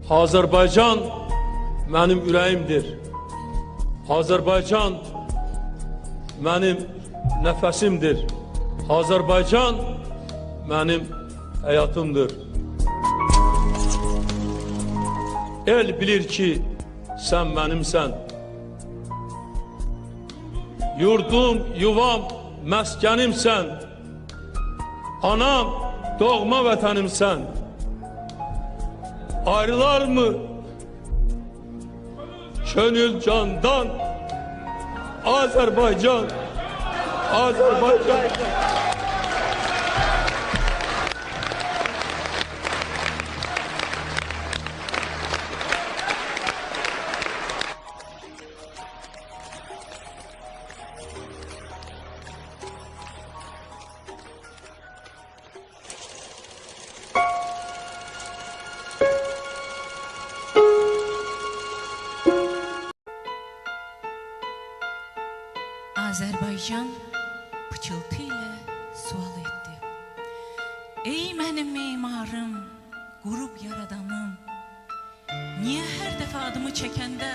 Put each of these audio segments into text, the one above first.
Azərbaycan mənim ürəyimdir. Azərbaycan mənim nəfəsimdir. Azərbaycan mənim həyatımdır. El bilir ki, sən mənimsən. Yurdum, yuvam, məskənimsən. Anam, doğma vətənimsən. Ayrılar mı könül candan? Azərbaycan, Azərbaycan. Azərbaycan pıçıltı ilə sual etdi. Ey mənim memarım, qurub yaradanım, niyə hər dəfə adımı çəkəndə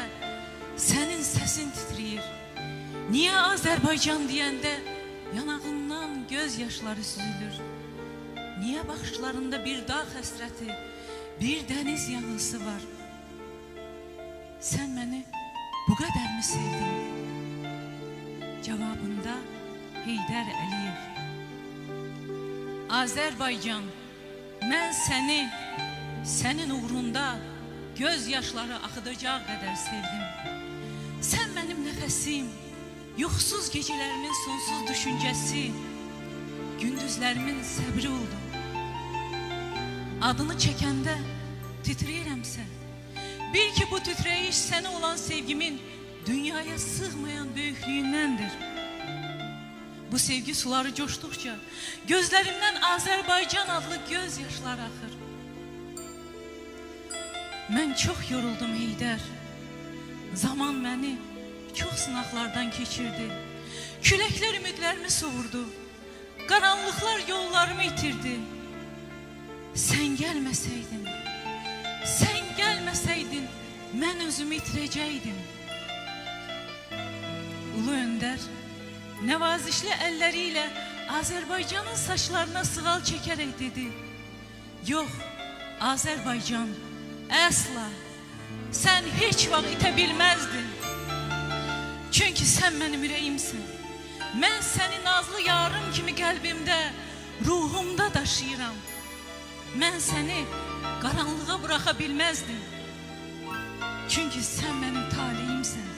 sənin səsin titriyir? Niyə Azərbaycan deyəndə yanağından göz yaşları süzülür? Niyə baxışlarında bir dağ həsrəti, bir dəniz yanğısı var? Sən məni bu qədər mi sevdin? Cavabında Heydər Əliyev. Azərbaycan, mən səni, sənin uğrunda göz yaşları axıdacaq qədər sevdim. Sən mənim nəfəsim, yuxusuz gecələrimin sonsuz düşüncəsi, gündüzlərimin səbri oldun. Adını çəkəndə titrəyirəmsə, bil ki bu titrəyiş sənə olan sevgimin dünyaya sığmayan böyüklüyündəndir. Bu sevgi suları coşduqca gözlərimdən Azərbaycan adlı göz yaşları axır. Mən çox yoruldum Heydər. Zaman məni çox sınaqlardan keçirdi. Küləklər ümidlərimi soğurdu. Qaranlıqlar yollarımı itirdi. Sən gəlməsəydin, mən özümü itirəcəkdim. Ulu Öndər nəvazişli əlləri ilə Azərbaycanın saçlarına sığal çəkərək dedi: yox, Azərbaycan, əsla, sən heç vaxt itə bilməzdin. Çünki sən mənim ürəyimsən. Mən səni nazlı yarım kimi qəlbimdə, ruhumda daşıyıram. Mən səni qaranlığa buraxa bilməzdim. Çünki sən mənim taleyimsən.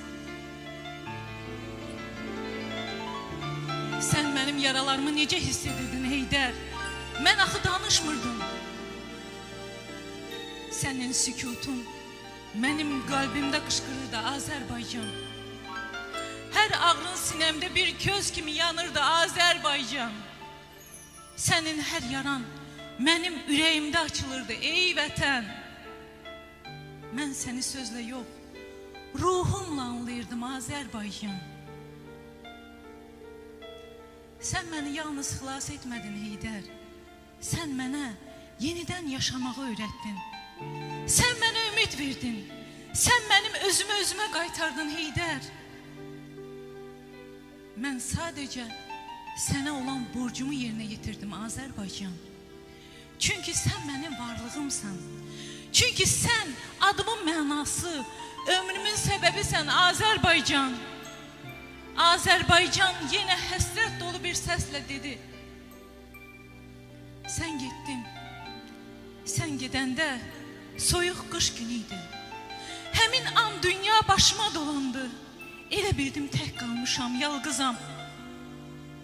Sən mənim yaralarımı necə hiss edirdin Heydər? Mən axı danışmırdım. Sənin sükutun mənim qəlbimdə qışqırırdı Azərbaycan. Hər ağrın sinəmdə bir köz kimi yanırdı Azərbaycan. Sənin hər yaran mənim ürəyimdə açılırdı ey vətən. Mən səni sözlə yox, ruhumla anlayırdım Azərbaycan. Sən məni yalnız xilas etmədin Heydər. Sən mənə yenidən yaşamağı öyrətdin. Sən mənə ümid verdin. Sən mənim özümə qaytardın Heydər. Mən sadəcə sənə olan borcumu yerinə yetirdim Azərbaycan. Çünki sən mənim varlığımsan. Çünki sən adımın mənası, ömrümün səbəbisən Azərbaycan. Azərbaycan yenə həsrət dolu bir səslə dedi: sən getdin. Sən gedəndə soyuq qış günü idi. Həmin an dünya başıma dolandı. Elə bildim tək qalmışam, yalqızam.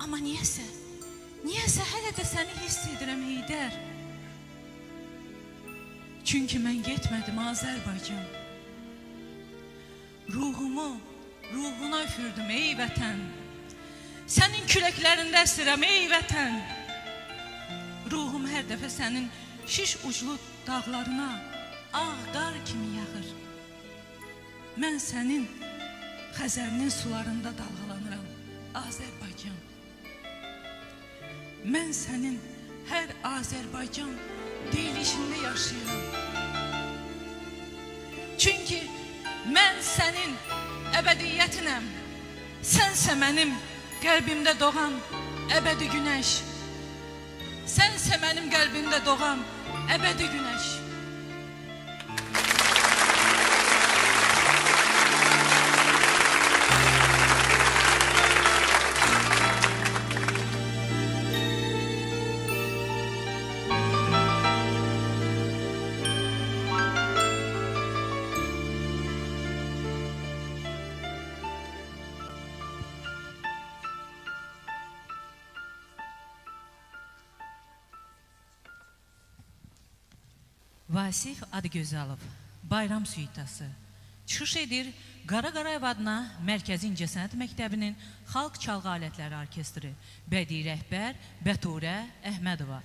Amma niyəsə hələ də səni hiss edirəm Heydər. Çünki mən getmədim Azərbaycan. Ruhuna üfürdüm ey vətən. Sənin küləklərində əsirəm ey vətən. Ruhum hər dəfə sənin şiş uclu dağlarına ağ qar kimi yağır. Mən sənin Xəzərinin sularında dalğalanıram Azərbaycan. Mən sənin hər Azərbaycan deyilişində yaşayıram. Çünki mən sənin əbədiyyətinəm. Sənsə mənim qəlbimdə doğan əbədi günəş. Sənsə mənim qəlbimdə doğan əbədi günəş. Vasif Adıgözalov, Bayram Suitası. Çıxış edir Qara Qarayev adına Mərkəzi İncəsənət Məktəbinin Xalq Çalğı Alətləri Orkestri. Bədii rəhbər Bəturə Əhmədova.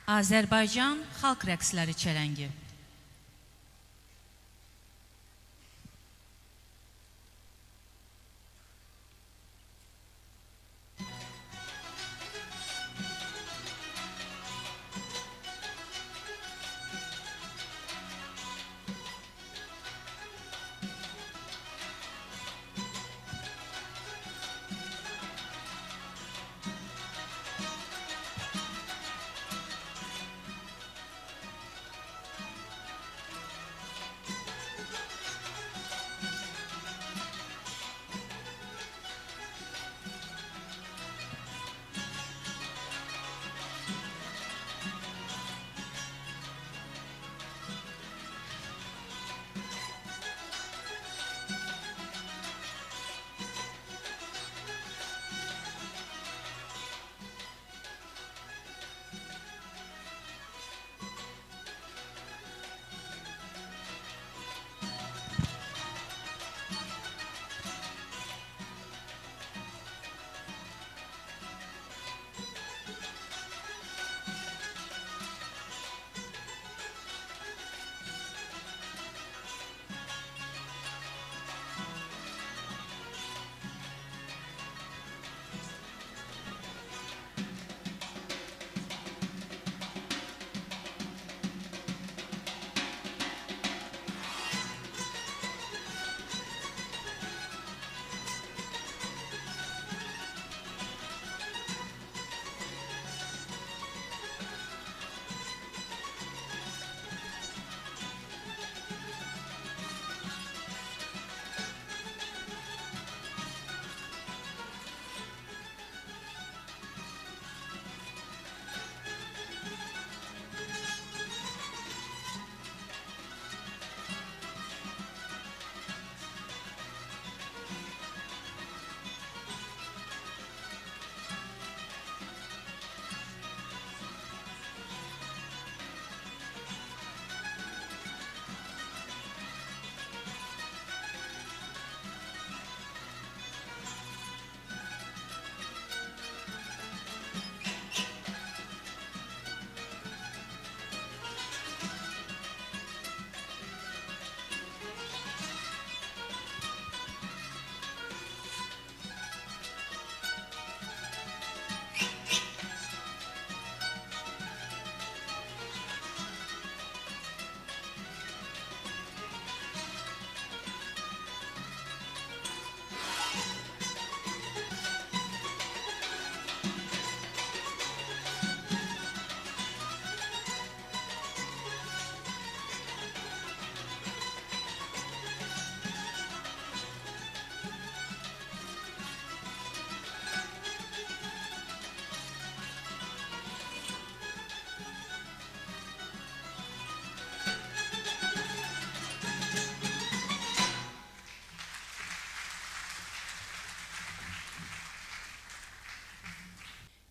Azərbaycan Xalq Rəqsləri Çələngi.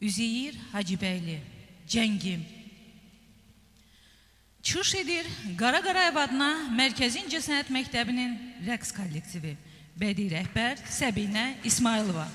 Üzeyir Hacibəyli, Cəngim. Çıxış edir Qara Qarayev adına Mərkəzi İncəsənət Məktəbinin rəqs kollektivi. Bədii rəhbər Səbinə İsmailova.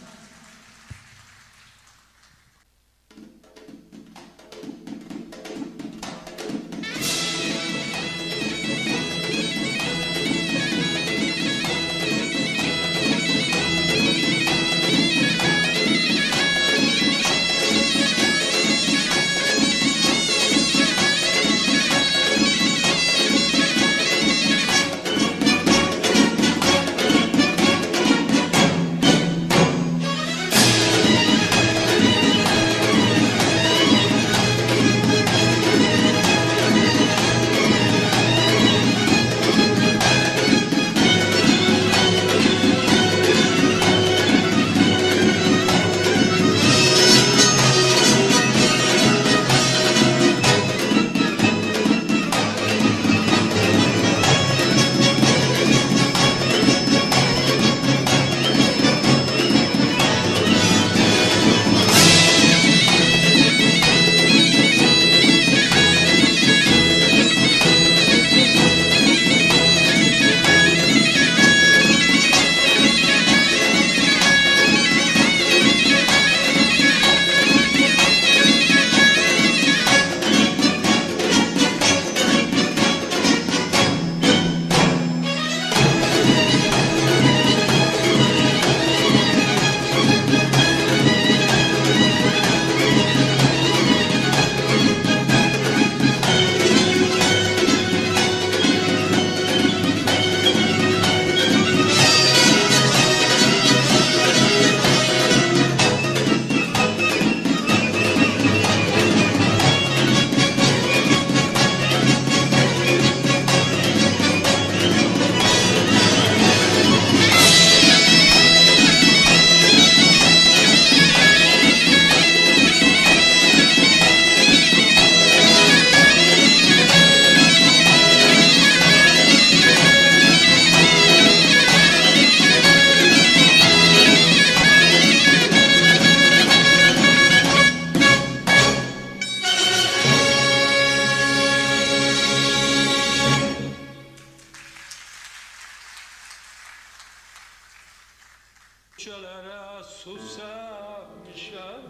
Küçelere su serpmişem,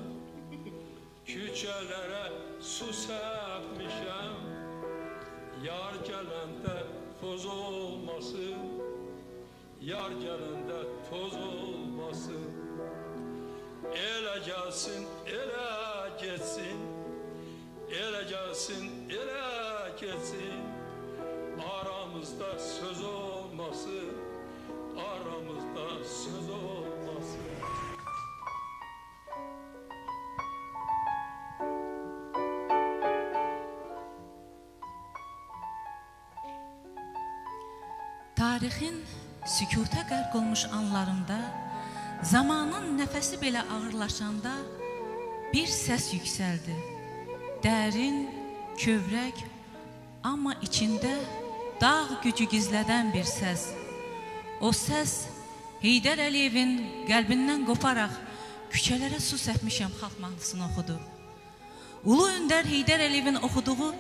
küçelere su serpmişem. Yar gelende toz olmasın, yar gelende toz olmasın. Ele gelsin, ele geçsin, ele gelsin, ele geçsin. Aramızda söz olmasın, aramızda söz olmasın. Tarixin sükuta qərq olmuş anlarında, zamanın nəfəsi belə ağırlaşanda bir səs yüksəldi. Dərin, kövrək, amma içində dağ gücü gizlədən bir səs. O səs Heydər Əliyevin qəlbindən qoparaq küçələrə su səpmişəm xalq mahnısını oxudu. Ulu öndər Heydər Əliyevin oxuduğu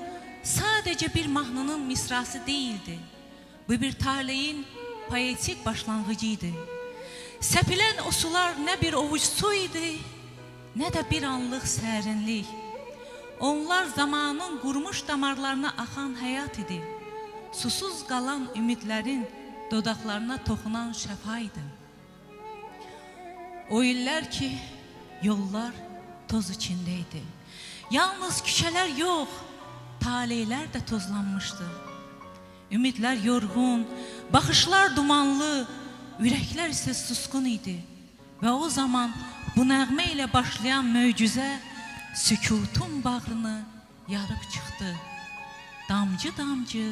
sadəcə bir mahnının misrası deyildi. Bu bir taleyin poetik başlanğıcı idi. Səpilən o sular nə bir ovuc su idi, nə də bir anlıq sərinlik. Onlar zamanın qurmuş damarlarına axan həyat idi. Susuz qalan ümidlərin dodaqlarına toxunan şəfa idi. O illər ki, yollar toz içində idi. Yalnız küçələr yox, taleylər də tozlanmışdı. Ümidlər yorğun, baxışlar dumanlı, ürəklər isə susqun idi. Və o zaman bu nəğmə ilə başlayan möcüzə sükutun bağrını yarıb çıxdı. Damcı-damcı,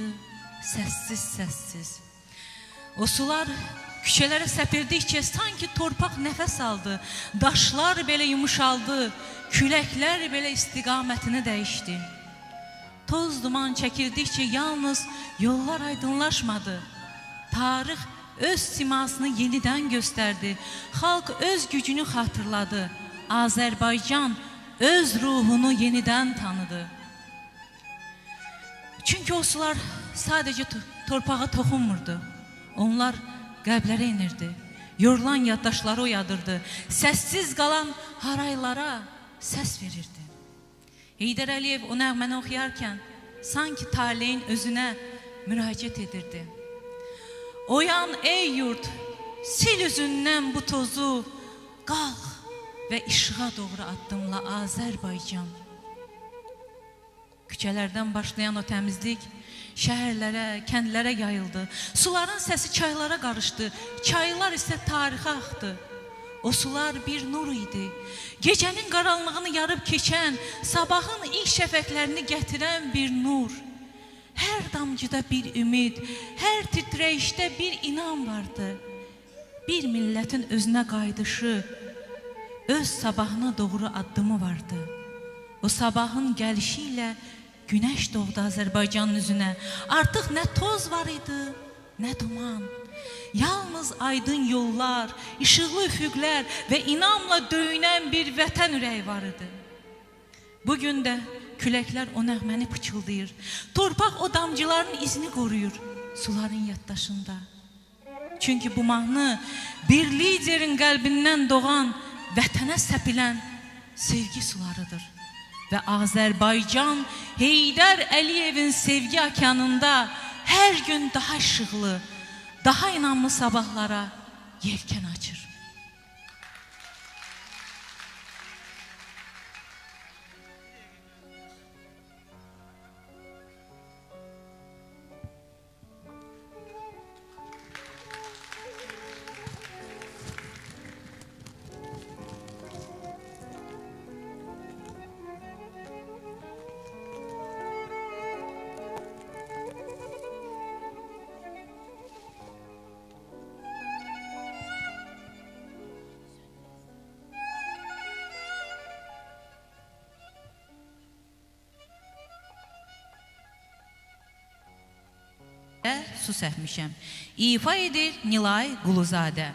səssiz-səssiz. O sular küçələrə səpirdikcə sanki torpaq nəfəs aldı. Daşlar belə yumuşaldı, küləklər belə istiqamətini dəyişdi. Toz duman çəkildikcə yalnız yollar aydınlaşmadı. Tarix öz simasını yenidən göstərdi. Xalq öz gücünü xatırladı. Azərbaycan öz ruhunu yenidən tanıdı. Çünki o sular sadəcə torpağa toxunmurdu. Onlar qəlblərə inirdi. Yorulan yaddaşları oyadırdı. Səssiz qalan haraylara səs verirdi. Heydər Əliyev o nəğməni oxuyarkən sanki taleyin özünə müraciət edirdi. Oyan ey yurt, sil üzündən bu tozu, qalx və işığa doğru addımla Azərbaycan. Küçələrdən başlayan o təmizlik şəhərlərə, kəndlərə yayıldı. Suların səsi çaylara qarışdı. Çaylar isə tarixə axdı. O sular bir nur idi. Gecənin qaranlığını yarıb keçən, sabahın ilk şəfəqlərini gətirən bir nur. Hər damcıda bir ümid, hər titrəyişdə bir inam vardı. Bir millətin özünə qayıdışı, öz sabahına doğru addımı vardı. O sabahın gəlişi ilə günəş doğdu Azərbaycanın üzünə. Artıq nə toz var idi, nə duman. Yalnız aydın yollar, işıqlı üfüqlər və inamla döyünən bir vətən ürəyi var idi. Bugün də küləklər o nəğməni pıçıldayır. Torpaq o damcıların izini qoruyur suların yaddaşında. Çünki bu mahnı bir liderin qəlbindən doğan, vətənə səpilən sevgi sularıdır. Və Azərbaycan Heydər Əliyevin sevgi okeanında hər gün daha işıqlı, daha inamlı sabahlara yelkən açır. Su səhmişəm. İfa edir Nilay Quluzadə.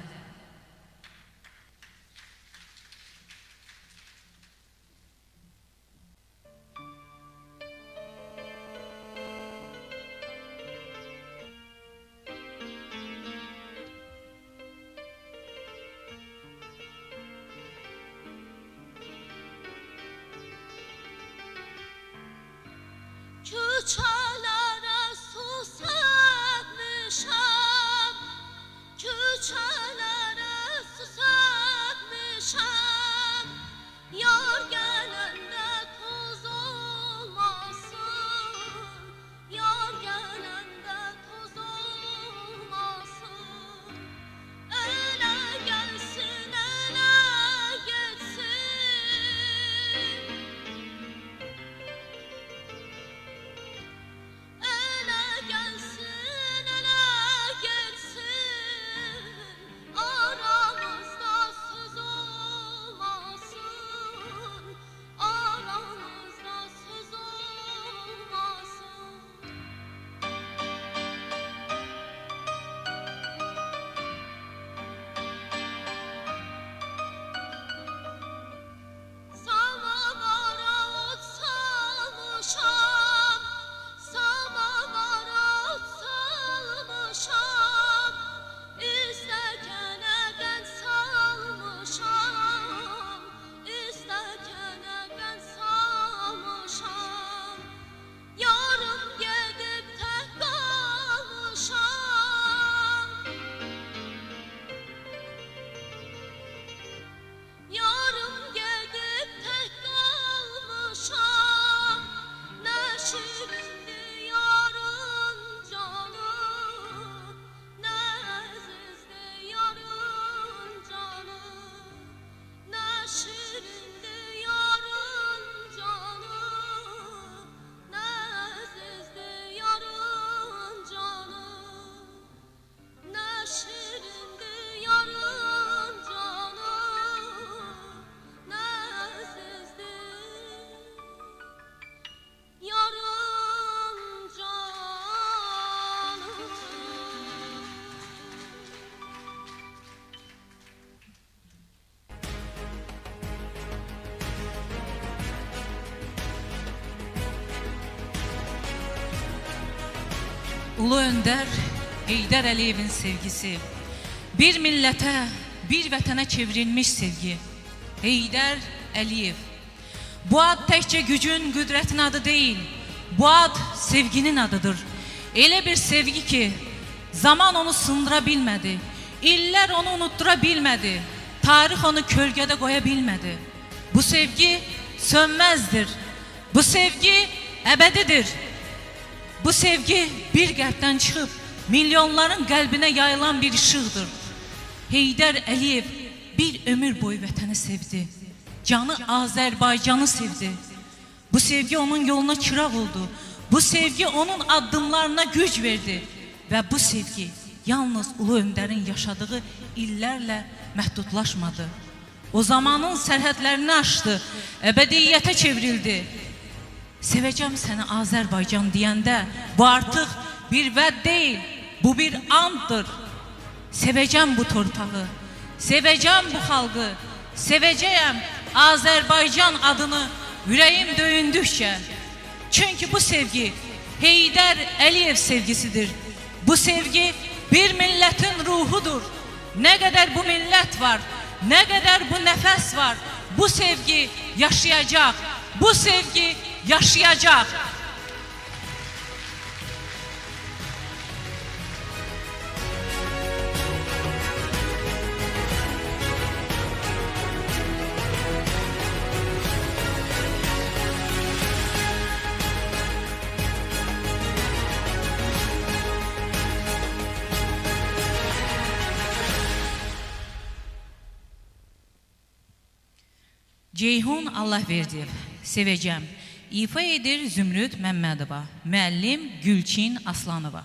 Ulu Öndər Heydər Əliyevin sevgisi, bir millətə, bir vətənə çevrilmiş sevgi. Heydər Əliyev. Bu ad təkcə gücün, qüdrətin adı deyil, bu ad sevginin adıdır. Elə bir sevgi ki, zaman onu sındıra bilmədi, illər onu unuttura bilmədi, tarix onu kölgədə qoya bilmədi. Bu sevgi sönməzdir, bu sevgi əbədidir. Bu sevgi bir qəlbdən çıxıb milyonların qəlbinə yayılan bir işıqdır. Heydər Əliyev bir ömür boyu vətəni sevdi, canı Azərbaycanı sevdi. Bu sevgi onun yoluna çıraq oldu, bu sevgi onun addımlarına güc verdi və bu sevgi yalnız Ulu Öndərin yaşadığı illərlə məhdudlaşmadı. O zamanın sərhədlərini aşdı, əbədiyyətə çevrildi. Sevəcəm səni Azərbaycan deyəndə bu artıq bir vəd deyil, bu bir anddır. Sevəcəm bu torpağı, sevəcəm bu xalqı, sevəcəyəm Azərbaycan adını ürəyim döyündükcə. Çünki bu sevgi Heydər Əliyev sevgisidir. Bu sevgi bir millətin ruhudur. Nə qədər bu millət var, nə qədər bu nəfəs var, bu sevgi yaşayacaq, bu sevgi yaşayacaq. Ceyhun Allahverdiyev, sevəcəm. İfa edir Zümrüd Məmmədova, müəllim Gülçin Aslanova.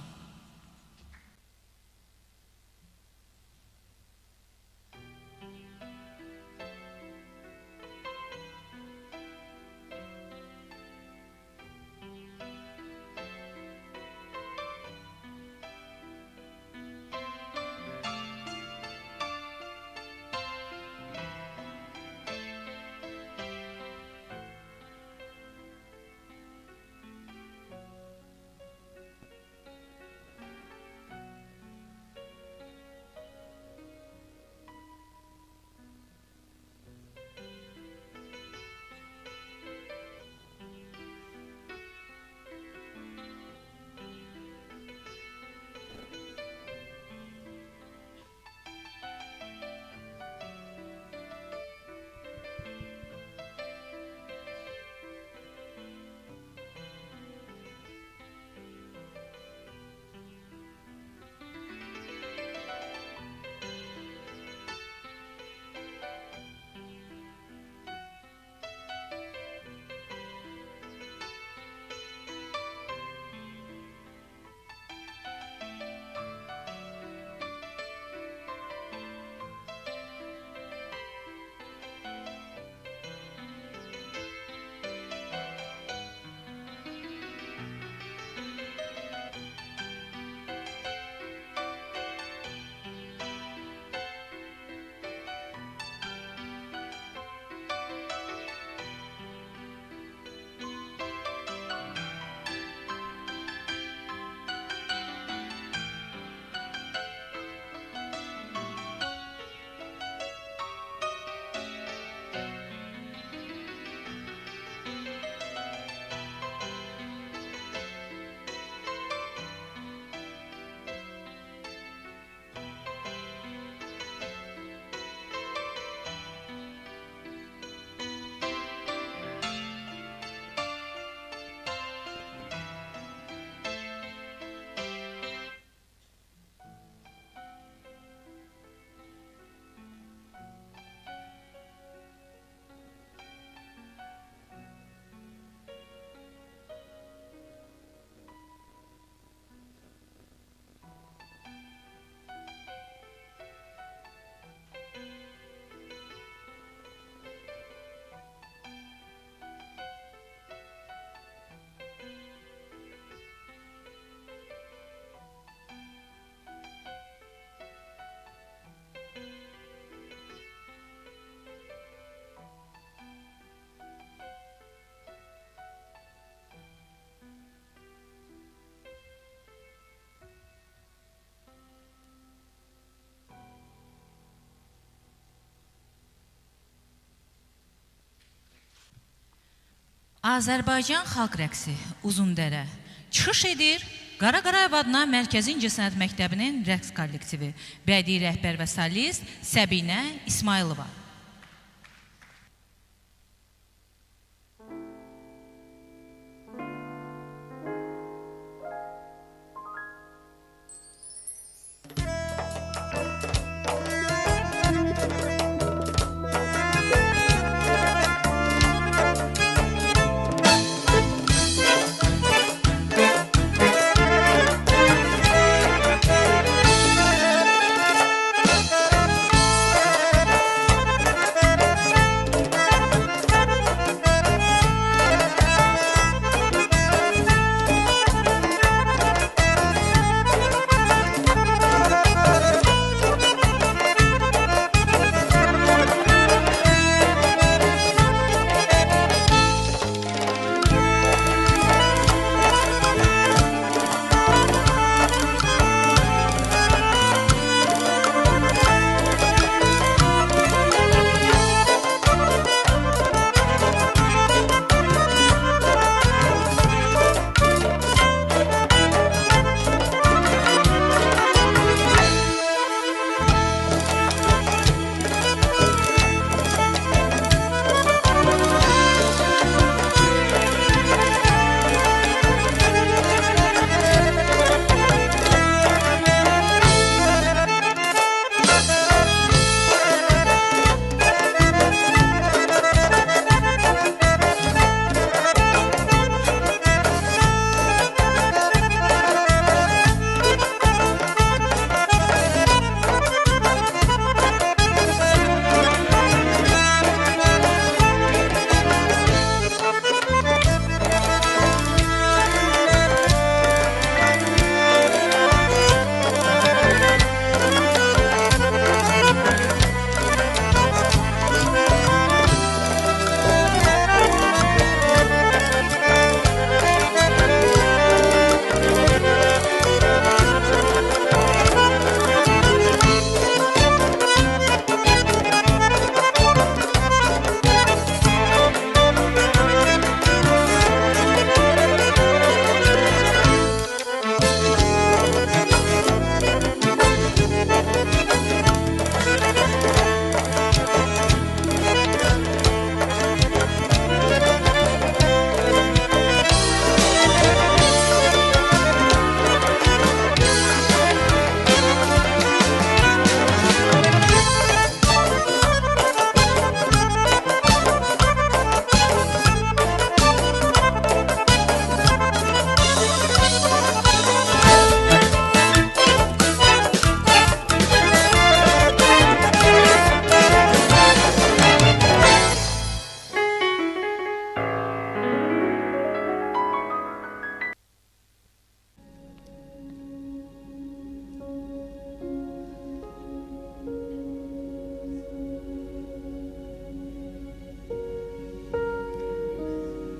Azərbaycan xalq rəqsi Uzundərə çıxış edir. Qara Qarayev adına Mərkəzi İncəsənət Məktəbinin rəqs kollektivi, bədii rəhbər və solist Səbinə İsmailova.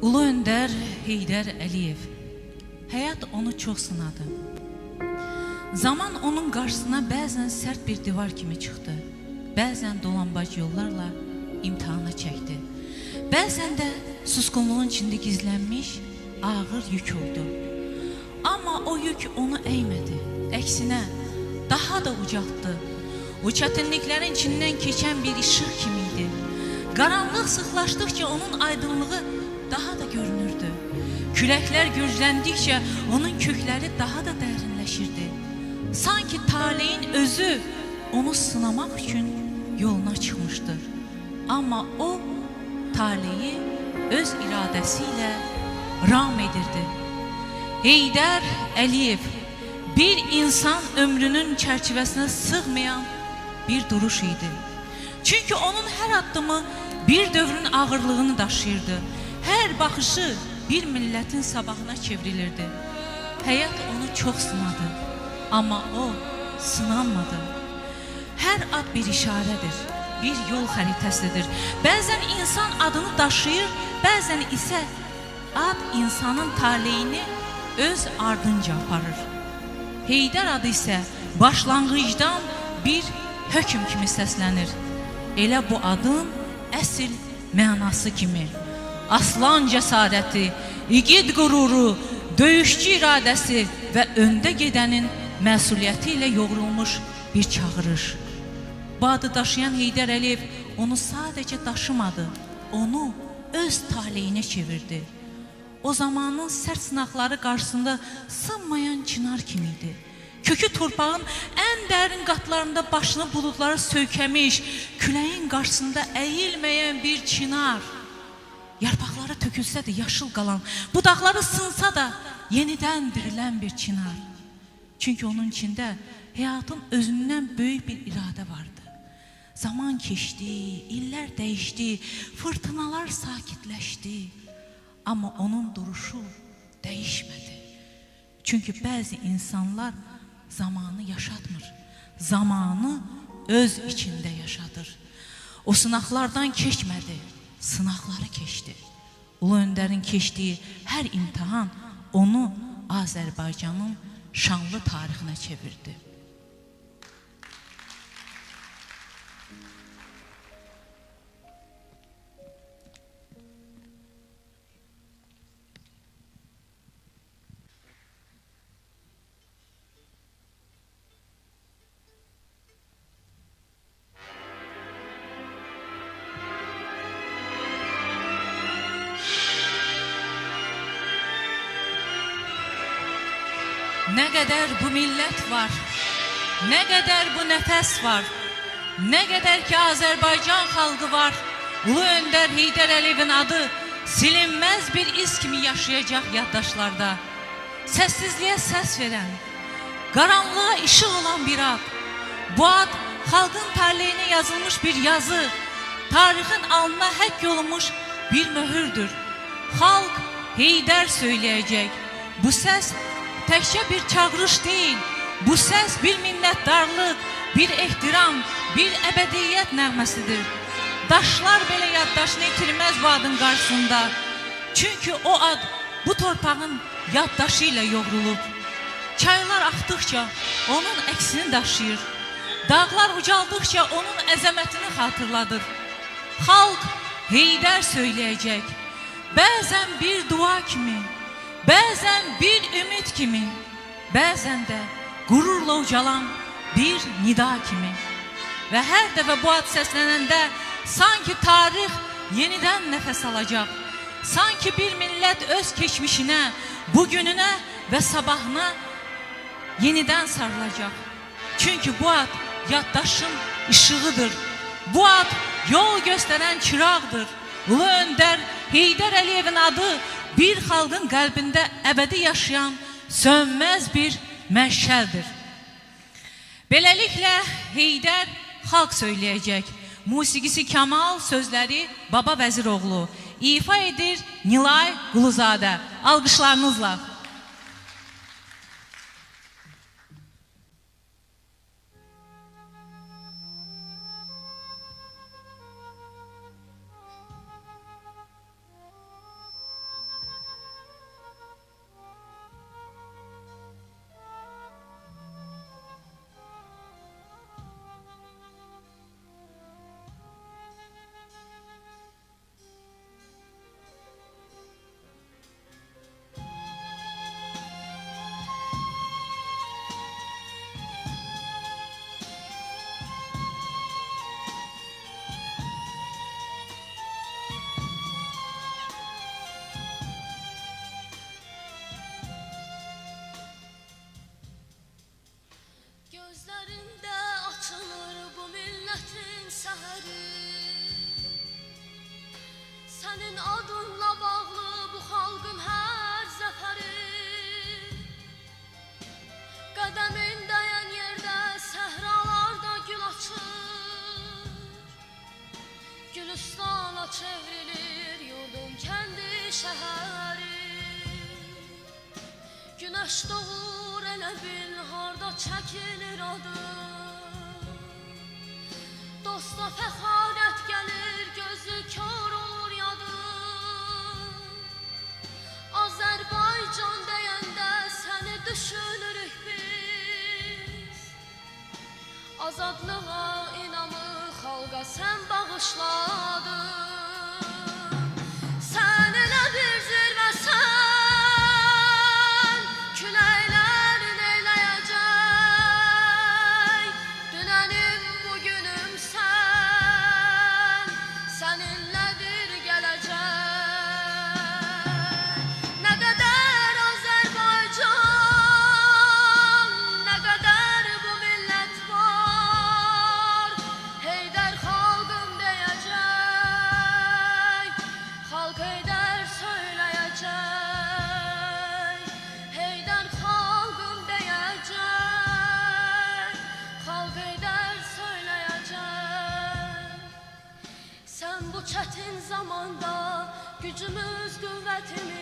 Ulu Öndər Heydər Əliyev. Həyat onu çox sınadı. Zaman onun qarşısına bəzən sərt bir divar kimi çıxdı. Bəzən dolambac yollarla imtihana çəkdi. Bəzən də susqunluğun içində gizlənmiş ağır yük oldu. Amma o yük onu əymədi. Əksinə, daha da ucaltdı. O çətinliklərin içindən keçən bir işıq kimi idi. Qaranlıq sıxlaşdıqca onun aydınlığı daha da görünürdü. Küləklər gücləndikcə onun kökləri daha da dərinləşirdi. Sanki taleyin özü onu sınamaq üçün yoluna çıxmışdı. Amma o taleyi öz iradəsi ilə ram edirdi. Heydər Əliyev bir insan ömrünün çərçivəsinə sığmayan bir duruş idi. Çünki onun hər addımı bir dövrün ağırlığını daşıyırdı. Hər baxışı bir millətin sabahına çevrilirdi. Həyat onu çox sınadı, amma o sınanmadı. Hər ad bir işarədir, bir yol xəritəsidir. Bəzən insan adını daşıyır, bəzən isə ad insanın taleyini öz ardınca aparır. Heydər adı isə başlanğıcdan bir hökm kimi səslənir. Elə bu adın əsl mənası kimi. aslan cəsarəti, igid qüruru, döyüşçü iradəsi və öndə gedənin məsuliyyəti ilə yoğrulmuş bir çağırış. Bu adı daşıyan Heydər Əliyev onu sadəcə daşımadı, onu öz taleyinə çevirdi. O zamanın sərt sınaqları qarşısında sınmayan çınar kimiydi. Kökü torpağın ən dərin qatlarında başını buludlara söykəmiş, küləyin qarşısında əyilməyən bir çınar. Yarpaqları tökülsə də yaşıl qalan, budaqları sınsa da yenidən dirilən bir çınar. Çünki onun içində həyatın özündən böyük bir iradə vardı. Zaman keçdi, illər dəyişdi, fırtınalar sakitləşdi. Amma onun duruşu dəyişmədi. Çünki bəzi insanlar zamanı yaşatmır, zamanı öz içində yaşadır. O sınaqlardan keçmədi, sınaqları keçdi. Ulu Öndərin keçdiyi hər imtihan onu Azərbaycanın şanlı tarixinə çevirdi. Nə qədər bu millət var, nə qədər bu nəfəs var, nə qədər ki Azərbaycan xalqı var, Ulu Öndər Heydər Əliyevin adı silinməz bir iz kimi yaşayacaq yaddaşlarda. Səssizliyə səs verən, qaranlığa işıq olan bir ad. Bu ad xalqın taleyinə yazılmış bir yazı, tarixin alnına həkk olunmuş bir möhürdür. Xalq Heydər söyləyəcək. Bu səs təkcə bir çağırış deyil, bu səs bir minnətdarlıq, bir ehtiram, bir əbədiyyət nəğməsidir. Daşlar belə yaddaşını itirməz bu adın qarşısında. Çünki o ad bu torpağın yaddaşı ilə yoğrulub. Çaylar axdıqca onun əksini daşıyır. Dağlar ucaldıqca onun əzəmətini xatırladır. Xalq Heydər söyləyəcək. Bəzən bir dua kimi, bəzən bir ümid kimi, bəzən də qürurla ucalan bir nida kimi. Və hər dəfə bu ad səslənəndə sanki tarix yenidən nəfəs alacaq. Sanki bir millət öz keçmişinə, bugününə və sabahına yenidən sarılacaq. Çünki bu ad yaddaşın işığıdır. Bu ad yol göstərən çıraqdır. Ulu Öndər Heydər Əliyevin adı bir xalqın qəlbində əbədi yaşayan sönməz bir məşəldir. Beləliklə Heydər xalq söyləyəcək. Musiqisi Kamal, sözləri Baba Vəziroğlu. İfa edir Nilay Quluzadə. Alqışlarınızla. Gözlərində açılır bu millətin səhəri. Sənin adınla bağlı bu xalqın hər zəfəri. Qədəmin dəyən yerdə səhralarda gül açır. Gülüstana çevrilir yurdun kəndi şəhəri. Günəş doğur elə bil harda çəkilir adı. Dosta fəxarət gəlir, gözü kör olur yadı. Azərbaycan deyəndə səni düşünürük biz. Azadlığa inamı xalqa sən bağışladın. Sən çətin zamanda gücümüz, qüvvətimiz.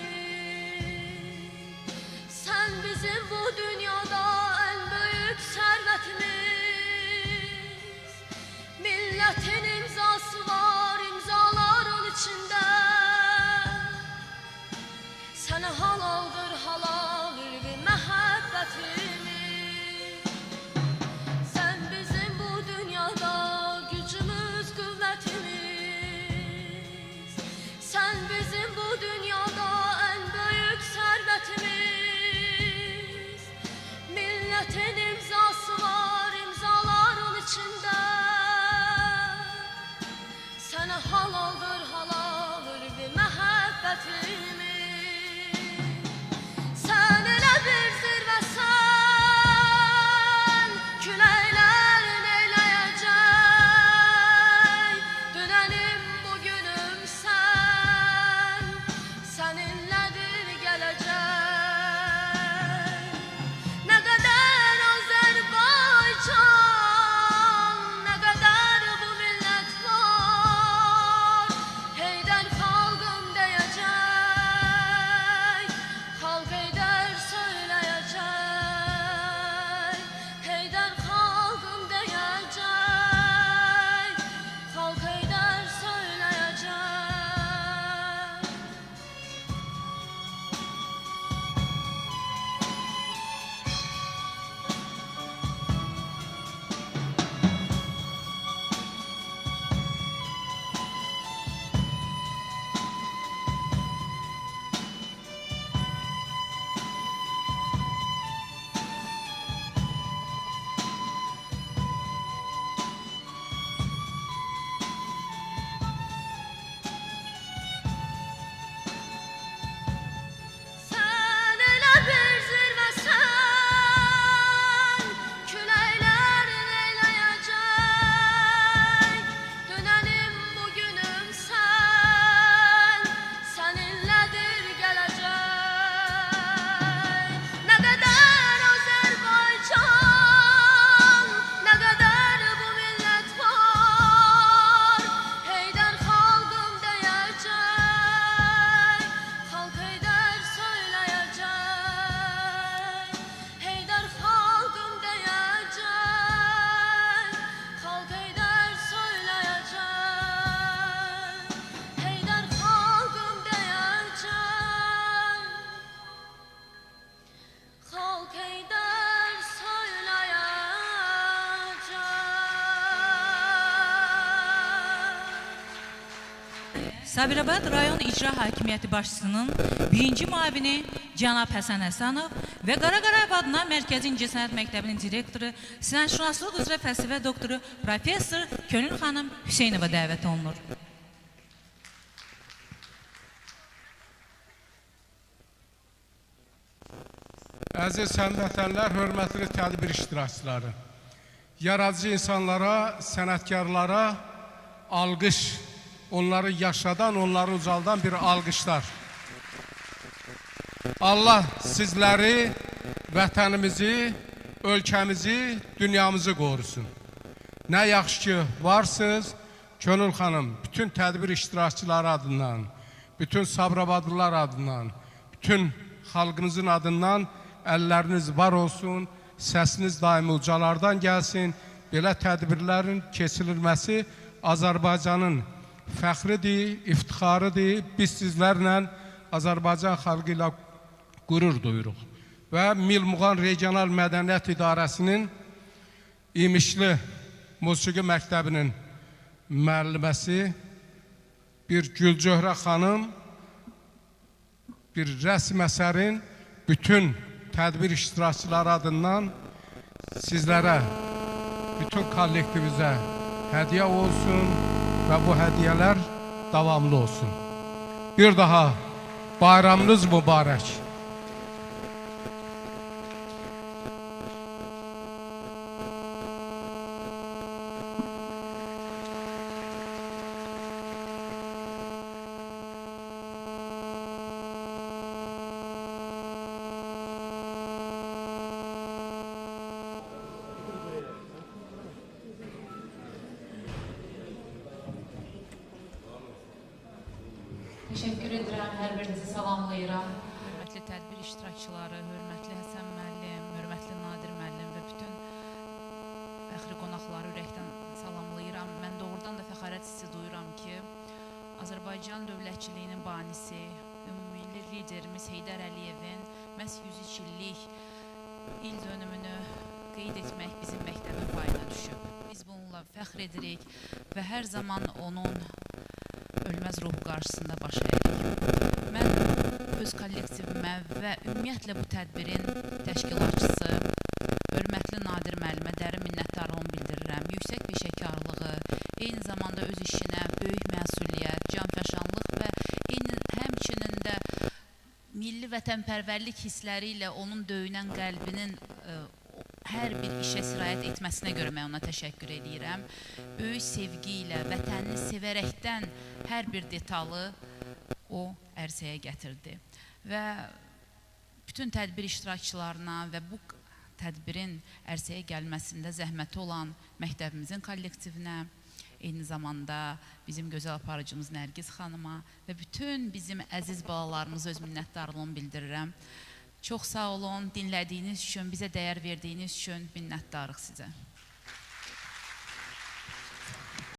Sən bizim bu dünyada ən böyük sərvətimiz. Millətin imzası var, imzaların içində. Sənə halaldır halal ülvi məhəbbətimiz. Sən bizim bu dünyada gücümüz, qüvvətimiz. Sən bizim bu dünyada ən böyük sərvətimiz. Millətin imzası var, imzaların içində. Sənə halaldır halal ülvi məhəbbətimiz. Sən elə bir zirvəsən, küləklərin eyləyəcək. Dünənim, bugünüm sən, səninlədir gələcək. Nə qədər Azərbaycan, nə qədər bu millət var, Heydər xalqım deyəcək, xalq Heydər söyləyəcək. Heydər xalqım deyəcək, xalq Heydər söyləyəcək. Sən elə bir zirvəsən, küləklərin eyləyəcək. Dünənim, bugünüm sən, səninlədir gələcək. Nə qədər Azərbaycan, nə qədər bu millət var, Heydər xalqım deyəcək, xalq Heydər söyləyəcək. Heydər xalqım deyəcək, xalq Heydər söyləyəcək. Heydər xalqım deyəcək, xalq Heydər söyləyəcək. Sabirabad rayon icra hakimiyyəti başçısının birinci müavini cənab Həsən Həsənov və Qaraqarayev adına Mərkəzi İncəsənət Məktəbinin direktoru, sənətşünaslıq üzrə fəlsəfə doktoru professor Könül xanım Hüseynova dəvət olunur. Əziz həmvətənlər, hörmətli tədbir iştirakçıları, yaradıcı insanlara, sənətkarlara alqış, onları yaşadan, onları ucaldan bir alqışlar. Allah sizləri, vətənimizi, ölkəmizi, dünyamızı qorusun. Nə yaxşı ki varsınız, Könül xanım, bütün tədbir iştirakçıları adından, bütün Sabirabadlılar adından, bütün xalqınızın adından əlləriniz var olsun, səsiniz daimi ucalardan gəlsin. Belə tədbirlərin keçirilməsi Azərbaycanın fəxridir, iftixarıdır. Biz sizlərlə Azərbaycan xalqı ilə qürur duyuruq. Və Milmuğan Regional Mədəniyyət İdarəsinin İmişli Musiqi Məktəbinin müəlliməsi bir Gülcöhrə xanım bir rəsm əsərin bütün tədbir iştirakçıları adından sizlərə, bütün kollektivizə hədiyyə olsun və bu hədiyyələr davamlı olsun. Bir daha bayramınız mübarək. Təşəkkür edirəm, hər birinizi salamlayıram. Hörmətli tədbir iştirakçıları, hörmətli Həsən müəllim, hörmətli Nadir müəllim və bütün fəxri qonaqları ürəkdən salamlayıram. Mən doğrudan da fəxarət hissi duyuram ki, Azərbaycan dövlətçiliyinin banisi, ümummilli liderimiz Heydər Əliyevin məhz 103 illik il dönümünü qeyd etmək bizim məktəbin payına düşüb. Biz bununla fəxr edirik və hər zaman onun ölməz ruhu qarşısında baş əyirik. Mən öz kollektivimə və ümumiyyətlə bu tədbirin təşkilatçısı, hörmətli Nadir müəllimə dərin minnətdarlığımı bildirirəm. Yüksək peşəkarlığı, eyni zamanda öz işinə böyük məsuliyyət, canfəşanlıq və həmçinin də milli vətənpərvərlik hissləri ilə onun döyünən qəlbinin hər bir işə sirayət etməsinə görə mən ona təşəkkür edirəm. Böyük sevgi ilə, vətənini sevərəkdən hər bir detalı o ərsəyə gətirdi. Və bütün tədbir iştirakçılarına və bu tədbirin ərsəyə gəlməsində zəhməti olan məktəbimizin kollektivinə, eyni zamanda bizim gözəl aparıcımız Nərgiz xanıma və bütün bizim əziz balalarımıza öz minnətdarlığımı bildirirəm. Çox sağ olun, dinlədiyiniz üçün, bizə dəyər verdiyiniz üçün minnətdarıq sizə.